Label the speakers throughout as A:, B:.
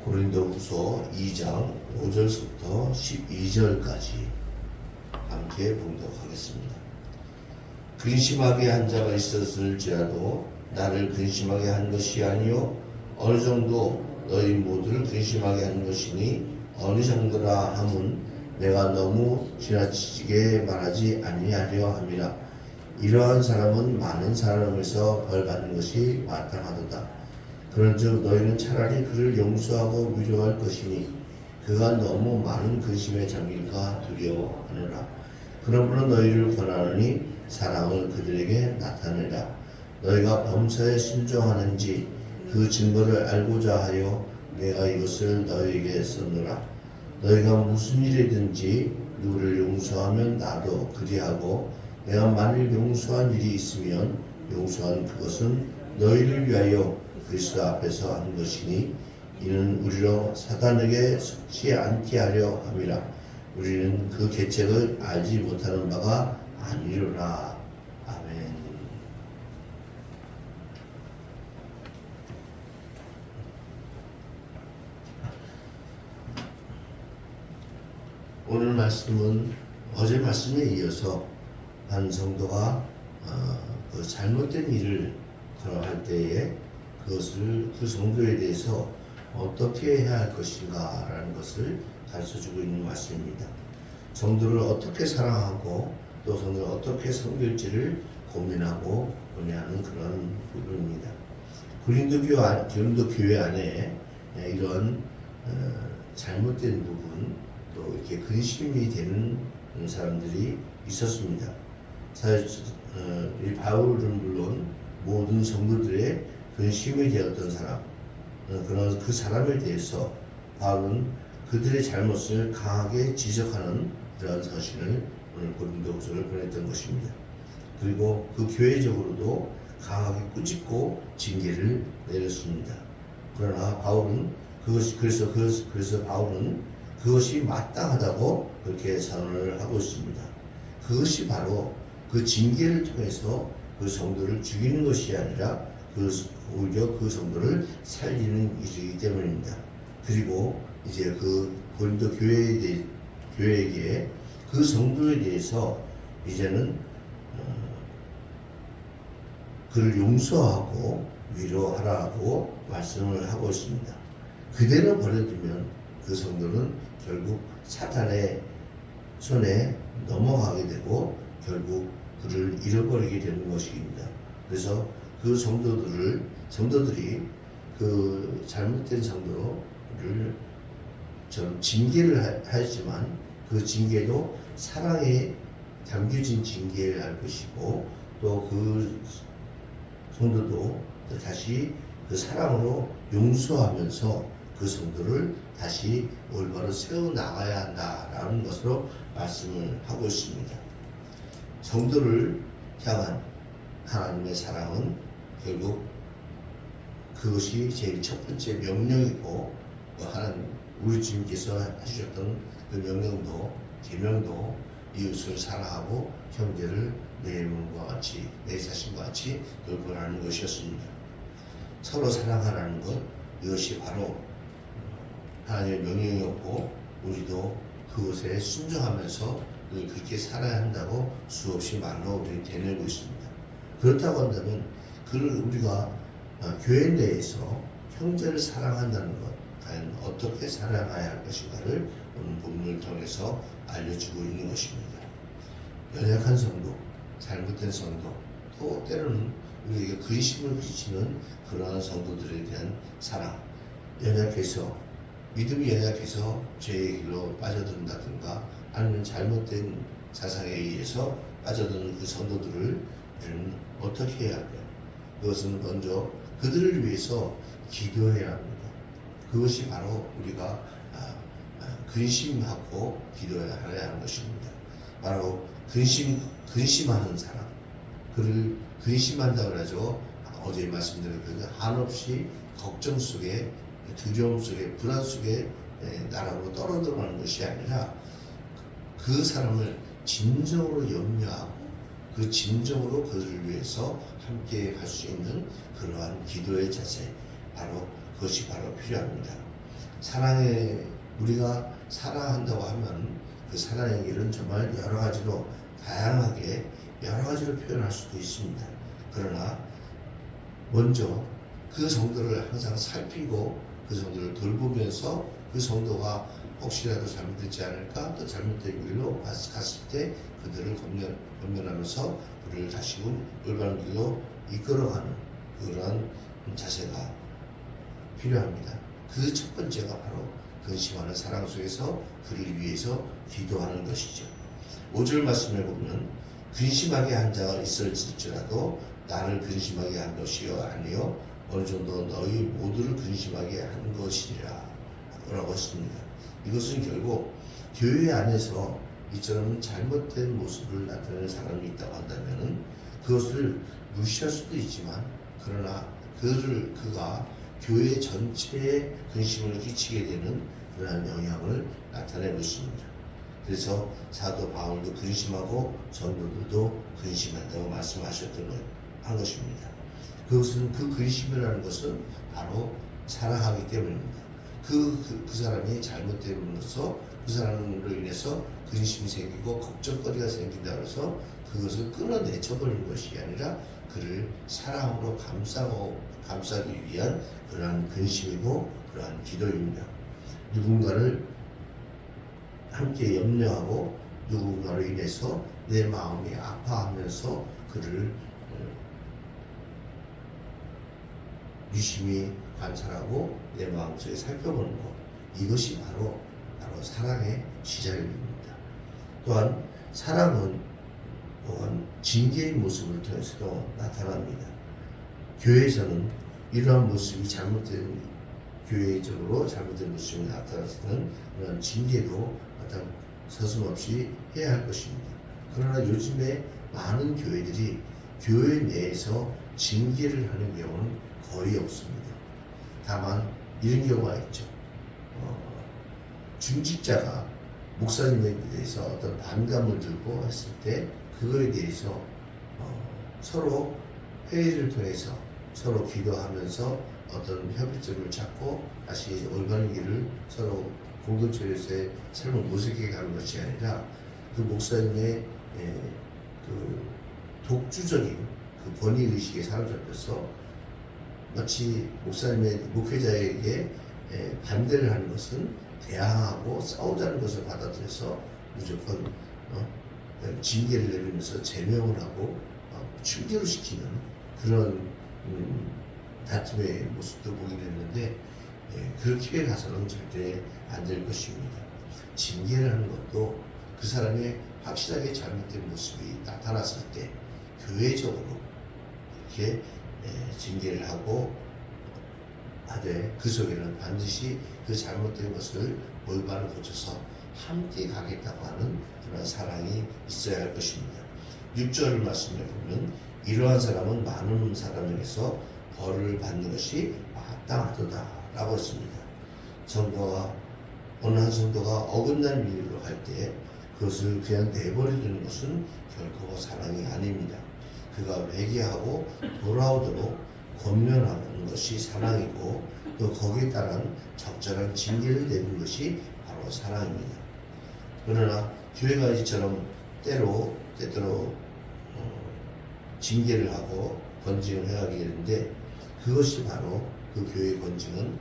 A: 고린도후서 2장 5절부터 12절까지 함께 봉독하겠습니다. 근심하게 한 자가 있었을지라도 나를 근심하게 한 것이 아니요 어느 정도 너희 모두를 근심하게 한 것이니 어느 정도라 함은 내가 너무 지나치게 말하지 아니하려 함이라. 이러한 사람은 많은 사람에서 벌받는 것이 마땅하도다. 그런즉 너희는 차라리 그를 용서하고 위로할 것이니 그가 너무 많은 근심에 잠길까 두려워하노라. 그러므로 너희를 권하노니 사랑을 그들에게 나타내라. 너희가 범사에 순종하는지 그 증거를 알고자 하여 내가 이것을 너희에게 썼노라. 너희가 무슨 일이든지 누구를 용서하면 나도 그리하고 내가 만일 용서한 일이 있으면 용서한 그것은 너희를 위하여 그리스도 앞에서 한 것이니 이는 우리로 사단에게 속지 않게 하려 함이라. 우리는 그 계책을 알지 못하는 바가 아니로라. 아멘. 오늘 말씀은 어제 말씀에 이어서 한 성도가 그 잘못된 일을 할 때에 그것을 그 성도에 대해서 어떻게 해야 할 것인가 라는 것을 가르쳐주고 있는 말씀입니다. 성도를 어떻게 사랑하고 또 성도를 어떻게 섬길지를 고민하고 논의하는 그런 부분입니다. 고린도 교회 안에 이런 잘못된 부분 또 이렇게 근심이 되는 사람들이 있었습니다. 사실 이 바울은 물론 모든 성도들의 근심이 되었던 사람, 그런 그 사람에 대해서 바울은 그들의 잘못을 강하게 지적하는 그러한 서신을 오늘 고린도후서를 보냈던 것입니다. 그리고 그 교회적으로도 강하게 꾸짖고 징계를 내렸습니다. 그러나 바울은 그래서 바울은 그것이 마땅하다고 그렇게 선언을 하고 있습니다. 그것이 바로 그 징계를 통해서 그 성도를 죽이는 것이 아니라 오히려 그 성도를 살리는 일이기 때문입니다. 그리고 이제 그 고린도 교회에게 그 성도에 대해서 이제는 그를 용서하고 위로하라고 말씀을 하고 있습니다. 그대로 버려두면 그 성도는 결국 사탄의 손에 넘어가게 되고 결국 그를 잃어버리게 되는 것입니다. 그래서 그 성도들이 그 잘못된 성도를 좀 징계를 하지만 그 징계도 사랑에 담겨진 징계를 할 것이고 또 그 성도도 다시 그 사랑으로 용서하면서 그 성도를 다시 올바로 세워 나가야 한다라는 것으로 말씀을 하고 있습니다. 성도를 향한 하나님의 사랑은 결국 그것이 제일 첫 번째 명령이고 하나님 우리 주님께서 하셨던 그 명령도 계명도 이웃을 사랑하고 형제를 내 몸과 같이 내 자신과 같이 돌보라는 것이었습니다. 서로 사랑하라는 것 이것이 바로 하나님의 명령이었고 우리도 그것에 순종하면서 늘 그렇게 살아야 한다고 수없이 말로 우리 되뇌고 있습니다. 그렇다고 한다면 우리가 교회 내에서 형제를 사랑한다는 것 과연 어떻게 살아가야 할 것인가를 오늘 본문을 통해서 알려주고 있는 것입니다. 연약한 성도, 잘못된 성도, 또 때로는 우리에게 근심을 끼치는 그러한 성도들에 대한 사랑, 믿음이 연약해서 죄의 길로 빠져든다든가 아니면 잘못된 사상에 의해서 빠져드는 그 성도들을 우리는 어떻게 해야 할까요? 그것은 먼저 그들을 위해서 기도해야 합니다. 그것이 바로 우리가 근심하고 기도해야 하는 것입니다. 바로 근심하는 사람, 그를 근심한다고 하죠. 어제 말씀드렸던 한없이 걱정 속에 두려움 속에 불안 속에 나락으로 떨어들어가는 것이 아니라 그 사람을 진정으로 염려하고 그 진정으로 그들을 위해서 함께 할 수 있는 그러한 기도의 자세, 그것이 바로 필요합니다. 사랑에 우리가 사랑한다고 하면 그 사랑의 길은 정말 여러 가지로 다양하게 여러 가지로 표현할 수도 있습니다. 그러나 먼저 그 성도를 항상 살피고 그 성도를 돌보면서 그 성도가 혹시라도 잘못되지 않을까, 또 잘못된 길로 갔을 때 그들을 권면하면서 그를 다시금 올바른 길로 이끌어가는 그러한 자세가 필요합니다. 그 첫 번째가 바로 근심하는 사랑 속에서 그를 위해서 기도하는 것이죠. 5절 말씀을 보면 근심하게 한 자가 있을지라도 나를 근심하게 한 것이요 아니요 어느 정도 너희 모두를 근심하게 한 것이라 라고 했습니다. 이것은 결국 교회 안에서 이처럼 잘못된 모습을 나타내는 사람이 있다고 한다면 그것을 무시할 수도 있지만 그러나 그가 교회 전체에 근심을 끼치게 되는 그러한 영향을 나타내고 있습니다. 그래서 사도 바울도 근심하고 성도들도 근심한다고 말씀하셨던 한 것입니다. 그것은 그 근심이라는 것은 바로 사랑하기 때문입니다. 그 사람이 잘못됨으로써 그 사람으로 인해서 근심이 생기고 걱정거리가 생긴다 그래서 그것을 끊어내쳐버리는 것이 아니라 그를 사랑으로 감싸기 위한 그러한 근심이고 그러한 기도입니다. 누군가를 함께 염려하고 누군가로 인해서 내 마음이 아파하면서 그를 유심히 관찰하고 내 마음속에 살펴보는 것, 이것이 바로 사랑의 시작입니다. 또한 사랑은 또한 징계의 모습을 통해서도 나타납니다. 교회에서는 이러한 모습이 교회적으로 잘못된 모습이 나타났을 때는 그런 징계도 서슴없이 해야 할 것입니다. 그러나 요즘에 많은 교회들이 교회 내에서 징계를 하는 경우는 거의 없습니다. 다만 이런 경우가 있죠. 중직자가 목사님에 대해서 어떤 반감을 들고 했을 때 그거에 대해서 서로 회의를 통해서 서로 기도하면서 어떤 협의점을 찾고 다시 올바른 길을 서로 공동체에서의 삶을 모색해 가는 것이 아니라 그 목사님의 그 독주적인 그 권위의식에 사로잡혀서 마치 목사님의 목회자에게 반대를 하는 것은 대항하고 싸우자는 것을 받아들여서 무조건 징계를 내리면서 제명을 하고 충돌을 시키는 그런 다툼의 모습도 보게 됐는데 그렇게 가서는 절대 안 될 것입니다. 징계를 하는 것도 그 사람의 확실하게 잘못된 모습이 나타났을 때 교회적으로 이렇게 징계를 하고 하되 그 속에는 반드시 그 잘못된 것을 올바로 고쳐서 함께 가겠다고 하는 그런 사랑이 있어야 할 것입니다. 6절 말씀을 보면 이러한 사람은 많은 사람에게서 벌을 받는 것이 마땅하도다 라고 했습니다. 어느 한 성도가 어긋난 일로 할 때 그것을 그냥 내버려두는 것은 결코 사랑이 아닙니다. 그가 회개하고 돌아오도록 권면하는 것이 사랑이고 또 거기에 따른 적절한 징계를 내는 것이 바로 사랑입니다. 그러나 교회가 이처럼 때때로 징계를 하고 권징을 해가게 되는데 그것이 바로 그 교회의 권징은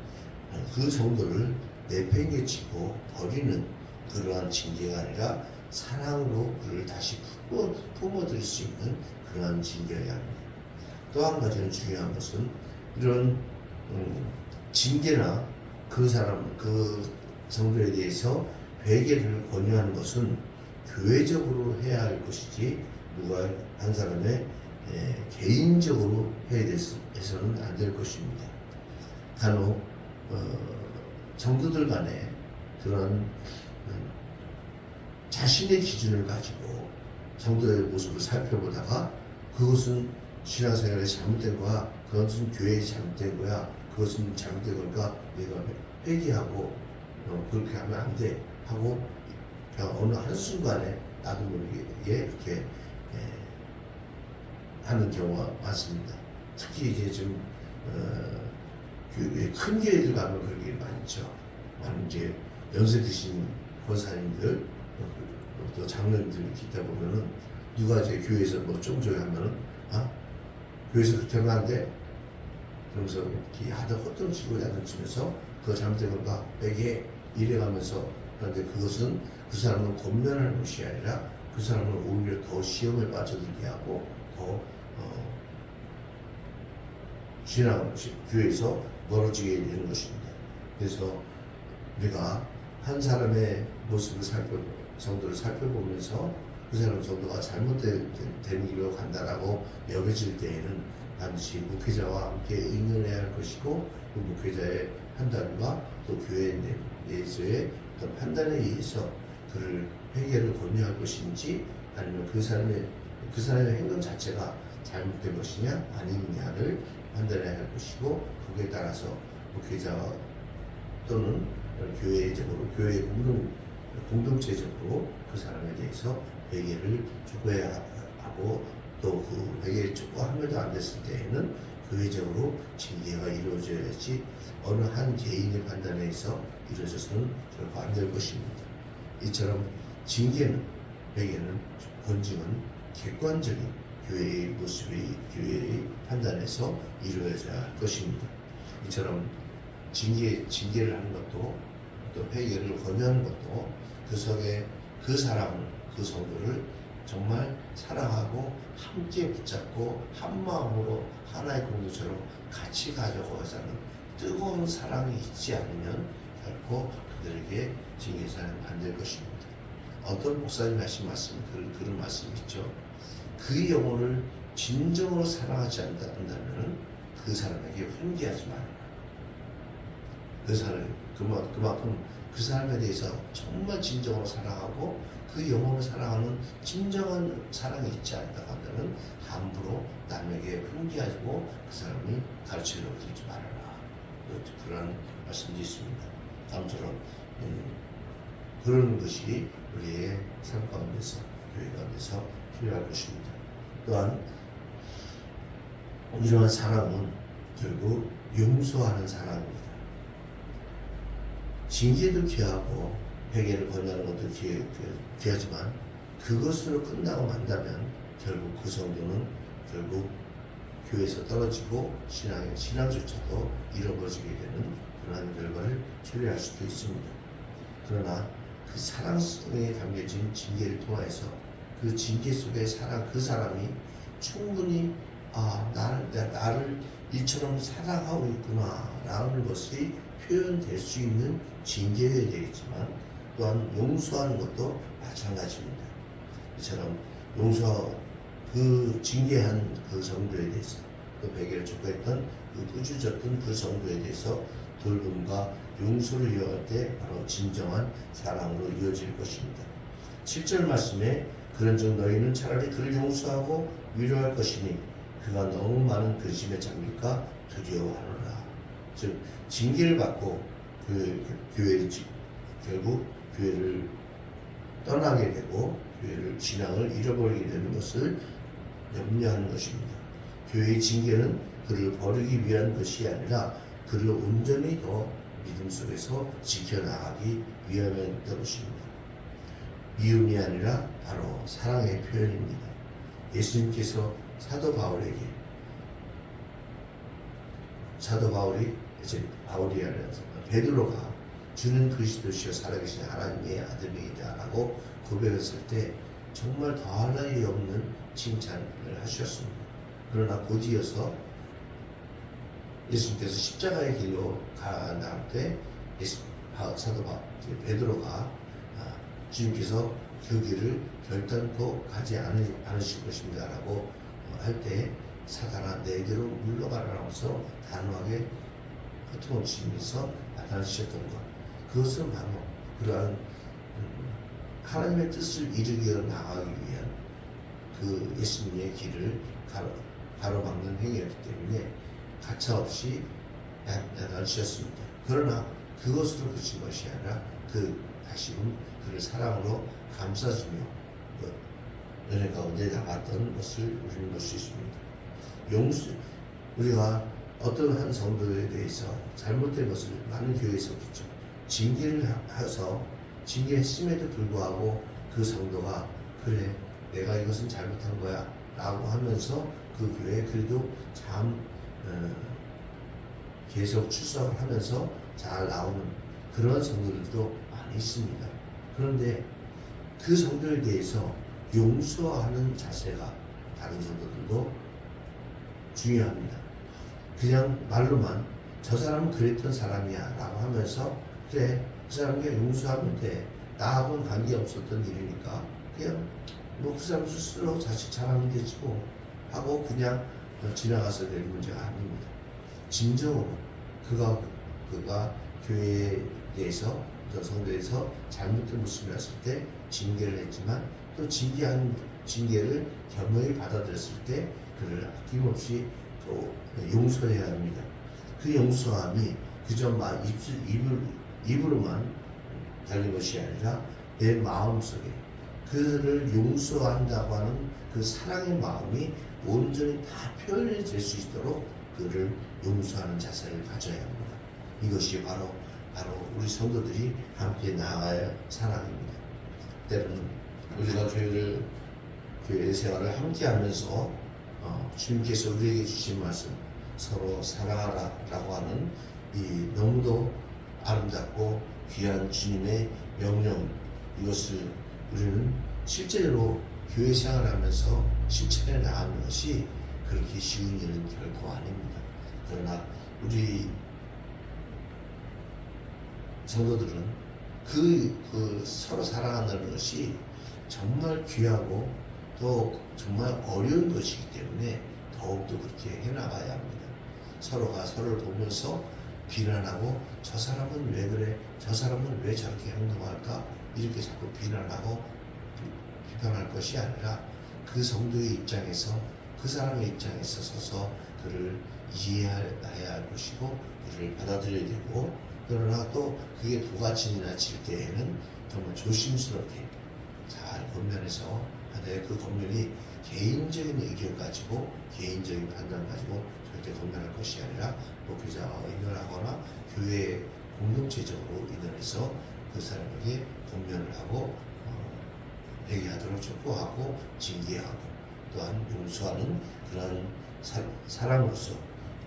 A: 그 성도를 내팽개치고 버리는 그러한 징계가 아니라 사랑으로 그를 다시 품어들일 수 있는 그러한 징계여야 합니다. 또 한 가지는 중요한 것은 이런 징계나 그 성도에 대해서 회개를 권유하는 것은 교회적으로 해야 할 것이지 누가 한 사람의 개인적으로 해서는 안 될 것입니다. 간혹 성도들 간에 그런 자신의 기준을 가지고 성도의 모습을 살펴보다가 그것은 신앙생활에 잘못된 거야, 그것은 교회에 잘못된 거야, 그것은 잘못된 거니까 내가 회개하고 그렇게 하면 안 돼 하고 그냥 어느 한순간에 나도 모르게 이렇게 하는 경우가 많습니다. 특히 이제 좀 큰 교회들 가면 그런 게 많죠. 많은 이제 연세 드신 권사님들 또 장로님들 기다 보면은 누가 이제 교회에서 뭐 좀 저기 하면은 교회에서 그렇게 하면 안 돼? 그러면서 이렇게 하다 호통치고 야단치면서 그거 잘못된 건가? 베개 이래가면서 그런데 그것은 그 사람을 권면하는 것이 아니라 그 사람을 오히려 더 시험에 빠져들게 하고 더 교회에서 멀어지게 되는 것입니다. 그래서 우리가 한 사람의 모습을 성도를 살펴보면서 그 사람 성도가 잘못된 길로 간다라고 여겨질 때에는 반드시 목회자와 함께 의논해야 할 것이고 그 목회자의 판단과 또 교회 내에서의 어떤 판단에 의해서 그를 회개를 권유할 것인지 아니면 그 사람의 행동 자체가 잘못된 것이냐 아니냐를 판단해야 할 것이고 거기에 따라서 목회자 또는 교회적으로 교회 공동체적으로 그 사람에 대해서 회개를 촉구해야 하고 또 그 회개 촉구함에도 안 됐을 때에는 교회적으로 징계가 이루어져야지 어느 한 개인의 판단에 의해서 이루어져서는 결코 안 될 것입니다. 이처럼 징계는 회개는 본질은 객관적인 교회의 모습이 교회의 판단에서 이루어져야 할 것입니다. 이처럼 징계를 하는 것도 또 회개를 권유하는 것도 그 속에 그 사람을 그 성도를 정말 사랑하고 함께 붙잡고 한 마음으로 하나의 공동체로 같이 가져가자는 뜨거운 사랑이 있지 않으면 결코 그들에게 징계사는 안 될 것입니다. 어떤 목사님 하신 말씀 그런 말씀이 있죠. 그 영혼을 진정으로 사랑하지 않는다면 그 사람에게 훈계하지 말아라. 그 사람 그만큼 그 사람에 대해서 정말 진정으로 사랑하고 그 영혼을 사랑하는 진정한 사랑이 있지 않다 한다면 함부로 남에게 훈계하고 그 사람이 가르치려고 들지 말아라. 그런 말씀도 있습니다. 다음처럼 그런 것이 우리의 삶 가운데서 교회 가운데서 필요할 것입니다. 또한 이러한 사랑은 결국 용서하는 사랑입니다. 징계도 귀하고 회개를 권유하는 것도 귀하지만 그것으로 끝나고 만다면 결국 그 성도는 결국 교회에서 떨어지고 신앙조차도 잃어버리게 되는 그러한 결과를 초래할 수도 있습니다. 그러나 그 사랑 속에 담겨진 징계를 통해서 그 징계 속의 그 사람이 충분히 나를 이처럼 사랑하고 있구나 라는 것이 표현될 수 있는 징계여야 되겠지만 또한 용서하는 것도 마찬가지입니다. 이처럼 그 징계한 그 정도에 대해서 그 회개를 촉구했던 그 꾸짖었던 그 정도에 대해서 돌봄과 용서를 이어갈 때 바로 진정한 사랑으로 이어질 것입니다. 7절 말씀에 그런즉 너희는 차라리 그를 용서하고 위로할 것이니 그가 너무 많은 근심에 잠길까 두려워하노라. 즉 징계를 받고 결국 교회를 떠나게 되고 교회를 신앙을 잃어버리게 되는 것을 염려하는 것입니다. 교회의 징계는 그를 버리기 위한 것이 아니라 그를 온전히 더 믿음 속에서 지켜나가기 위함이었던 것입니다. 미움이 아니라 바로 사랑의 표현입니다. 예수님께서 사도 바울이 아니라 베드로가 주는 그리스도시여 살아계신 하나님의 아들이다 라고 고백했을 때 정말 더할 나위 없는 칭찬을 하셨습니다. 그러나 곧이어서 예수님께서 십자가의 길로 나갈 때 사도 베드로가 주님께서 그 길을 결단코 가지 않으실 것입니다 라고 할 때 사단아 내게로 물러가라면서 단호하게 호통을 치면서 나타나셨던 것, 그것은 바로 그러한 하나님의 뜻을 이루기 위해 나가기 위한 그 예수님의 길을 가로막는 행위였기 때문에 가차없이 나타나셨습니다. 그러나 그것으로 그친 것이 아니라 다시금 그를 사랑으로 감싸주며 은혜 가운데 나갔던 것을 우리는 볼 수 있습니다. 우리가 어떤 한 성도에 대해서 잘못된 것을 많은 교회에서 그렇죠. 징계를 해서 징계했음에도 불구하고 그 성도가 그래 내가 이것은 잘못한 거야 라고 하면서 그 교회에 그래도 참 계속 출석을 하면서 잘 나오는 그런 성도들도 많이 있습니다. 그런데 그 성도에 대해서 용서하는 자세가 다른 성도들도 중요합니다. 그냥 말로만 저 사람은 그랬던 사람이야 라고 하면서 그래 그 사람에게 용서하면 돼 나하고는 관계없었던 일이니까 그냥 뭐 그 사람 스스로 자식 잘하면 되지 뭐 하고 그냥 지나가서 될 문제가 아닙니다. 진정으로 그가 교회에 대해서 어떤 성도에서 잘못된 모습을 했을 때 징계를 했지만 또 징계를 겸허히 받아들였을 때 그를 아낌없이 또 용서해야 합니다. 그 용서함이 그저 입으로만 달린 것이 아니라 내 마음속에 그를 용서한다고 하는 그 사랑의 마음이 온전히 다 표현해질 수 있도록 그를 용서하는 자세를 가져야 합니다. 이것이 바로 우리 성도들이 함께 나아가야 할 사랑입니다. 때로는 우리가 교회 생활을 함께 하면서 주님께서 우리에게 주신 말씀 서로 사랑하라 라고 하는 이 너무도 아름답고 귀한 주님의 명령 이것을 우리는 실제로 교회 생활하면서 실천해 나가는 것이 그렇게 쉬운 일은 결코 아닙니다. 그러나 우리 성도들은 그 서로 사랑한다는 것이 정말 귀하고 또 정말 어려운 것이기 때문에 더욱더 그렇게 해나가야 합니다. 서로가 서로를 보면서 비난하고 저 사람은 왜 그래? 저 사람은 왜 저렇게 행동할까? 이렇게 자꾸 비난하고 비판할 것이 아니라 그 성도의 입장에서 그 사람의 입장에서 서서 그를 이해해야 할 것이고 그를 받아들여야 되고 그러나 또 그게 부가침이나 칠 때에는 정말 조심스럽게 잘 권면해서 하되 그 권면이 개인적인 의견 가지고 개인적인 판단 가지고 절대 권면할 것이 아니라 목회자가 의논하거나 교회 공동체적으로 의논해서 그 사람에게 권면을 하고 회개하도록 촉구하고 징계하고 또한 용서하는 그런 사랑으로서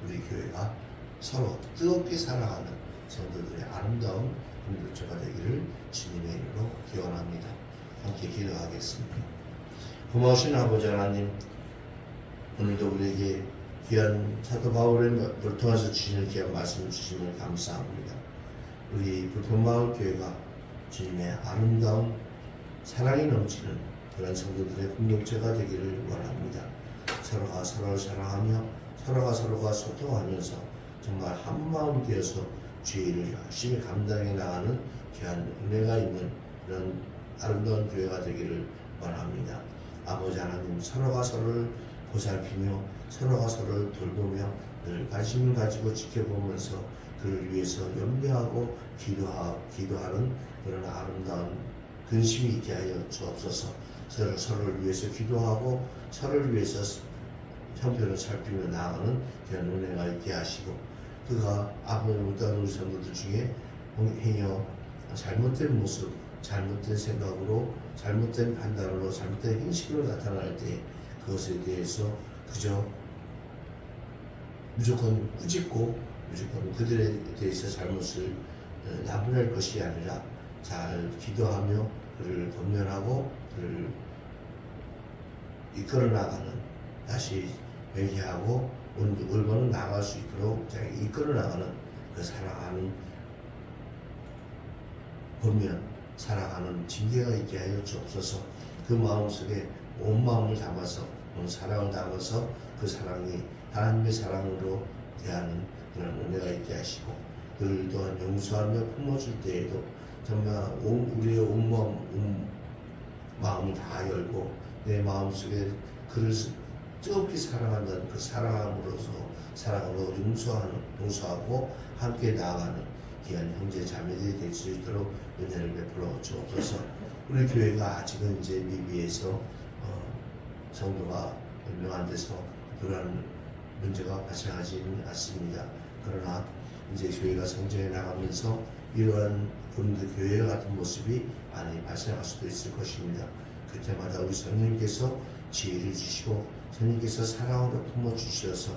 A: 우리 교회가 서로 뜨겁게 사랑하는 성도들의 아름다운 공동체가 되기를 주님의 이름으로 기원합니다. 함께 기도하겠습니다. 고마우신 아버지 하나님, 오늘도 우리에게 귀한 사도 바울을 통해서 주시는 귀한 말씀을 주시면 감사합니다. 우리 불평마을 교회가 주님의 아름다운 사랑이 넘치는 그런 성도들의 공동체가 되기를 원합니다. 서로가 서로를 사랑하며 서로가 소통하면서 정말 한마음 되어서 주의 일을 열심히 감당해 나가는 귀한 은혜가 있는 그런 아름다운 교회가 되기를 원합니다. 아버지 하나님, 서로가 서로를 보살피며 서로가 서로를 돌보며 늘 관심을 가지고 지켜보면서 그를 위해서 염려하고 기도하는 그런 아름다운 근심이 있게 하여 주옵소서. 서로를 위해서 기도하고 서로를 위해서 형편을 살피며 나아가는 그런 은혜가 있게 하시고 그가 앞으로 못한 우리 성도들 중에 행여 잘못된 모습, 잘못된 생각으로, 잘못된 판단으로, 잘못된 행식으로 나타날 때 그것에 대해서 그저 무조건 꾸짖고 무조건 그들에 대해서 잘못을 나무랄 것이 아니라 잘 기도하며 그를 권면하고 그를 이끌어 나가는 다시 회개하고 올바로 나아갈 수 있도록 이끌어 나가는 그 사랑하는 권면, 사랑하는 징계가 있게 하여 주옵소서. 그 마음속에 온 마음을 담아서 온 사랑을 담아서 그 사랑이 하나님의 사랑으로 대하는 그런 은혜가 있게 하시고 그를 또한 용서하며 품어줄 때에도 정말 우리의 온 마음을 다 열고 내 마음속에 그를 뜨겁게 사랑한다는 그 사랑으로 용서하고 함께 나아가는 귀한 형제 자매들이 될 수 있도록 은혜를 베풀어 주옵소서. 우리 교회가 아직은 이제 미비해서 성도가 몇 명 안 돼서 그런 문제가 발생하지는 않습니다. 그러나 이제 교회가 성장해 나가면서 이러한 고린도 교회 같은 모습이 많이 발생할 수도 있을 것입니다. 그때마다 우리 성령님께서 지혜를 주시고 성령님께서 사랑으로 품어주셔서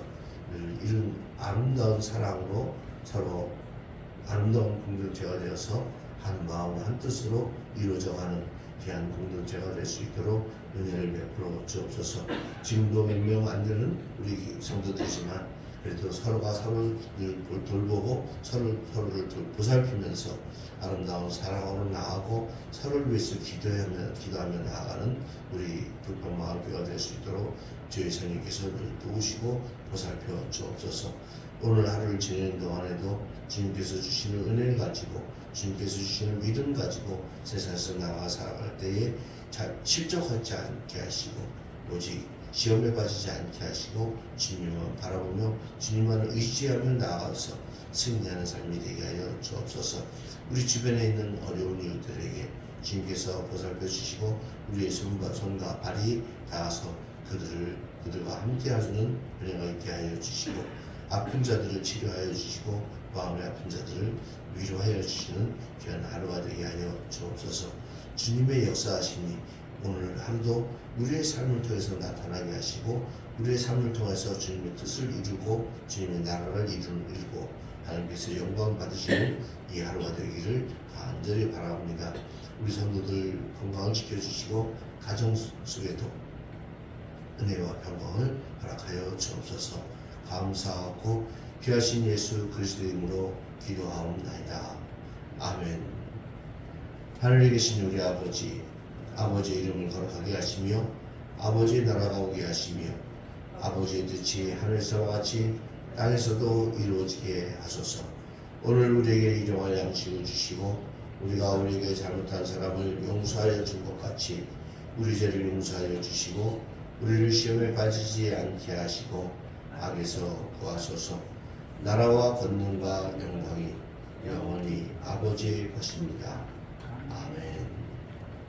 A: 이런 아름다운 사랑으로 서로 아름다운 공동체가 되어서 한 마음 한 뜻으로 이루어져가는 귀한 공동체가 될 수 있도록 은혜를 베풀어 주옵소서. 지금도 몇 명 안 되는 우리 성도들이지만 그래도 서로가 서로를 돌보고 서로를 보살피면서 아름다운 사랑으로 나아가고 서로를 위해서 기도하며 나아가는 우리 불평마을교회가 될 수 있도록 주의 성령께서 늘 도우시고 보살펴 주옵소서. 오늘 하루를 지내는 동안에도 주님께서 주시는 은혜를 가지고 주님께서 주시는 믿음 가지고 세상에서 나가 살아갈 때에 실족하지 않게 하시고 오직 시험에 빠지지 않게 하시고 주님만 바라보며 주님만을 의지하며 나아가서 승리하는 삶이 되게 하여 주옵소서. 우리 주변에 있는 어려운 이웃들에게 주님께서 보살펴 주시고 우리의 손과 발이 닿아서 그들과 함께 하시는 은혜가 있게 하여 주시고 아픈 자들을 치료하여 주시고 마음의 아픈 자들을 위로하여 주시는 귀한 하루가 되게 하여 주옵소서. 주님의 역사하심이 오늘 하루도 우리의 삶을 통해서 나타나게 하시고 우리의 삶을 통해서 주님의 뜻을 이루고 주님의 나라를 이루고 하나님께서 영광 받으시는 이 하루가 되기를 간절히 바랍니다. 우리 성도들 건강을 지켜주시고 가정 속에도 은혜와 평강을 허락하여 주옵소서. 감사하고 귀하신 예수 그리스도의 이름으로 기도하옵나이다. 아멘. 하늘에 계신 우리 아버지의 이름을 거룩하게 하시며 아버지의 나라가 오게 하시며 아버지의 뜻이 하늘에서와 같이 땅에서도 이루어지게 하소서. 오늘 우리에게 일용할 양식을 주시고 우리가 우리에게 잘못한 사람을 용서하여 준 것 같이 우리 죄를 용서하여 주시고 우리를 시험에 빠지지 않게 하시고 악에서 구하소서. 나라와 권능과 영광이 영원히 아버지의 것입니다. 아멘.